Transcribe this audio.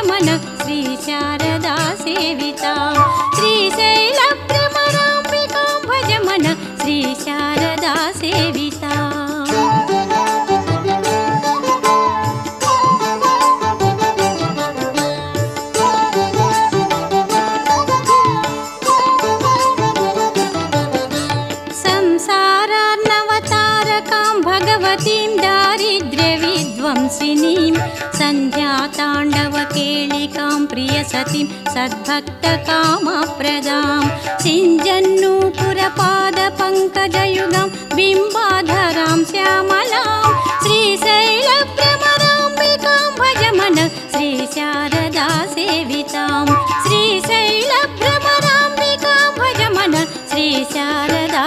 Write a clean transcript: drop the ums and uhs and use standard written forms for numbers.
Bhajman Sri Sharada सेवितां श्रीशैलभ्रमराम्बिकां Bhajman Sri Sharada सेवितां भगवतीं दारिद्र्यविध्वंसिनीं सन्ध्याताण्डवकेलिकां प्रियसतीं सद्भक्तकामप्रदां सिञ्जन्नूपुरपादपङ्कजयुगां बिम्बाधरां श्यामलां श्रीशैलभ्रमराम्बिकां Bhajman Sri Sharada सेवितां श्रीशैलभ्रमराम्बिकां Bhajman Sri Sharada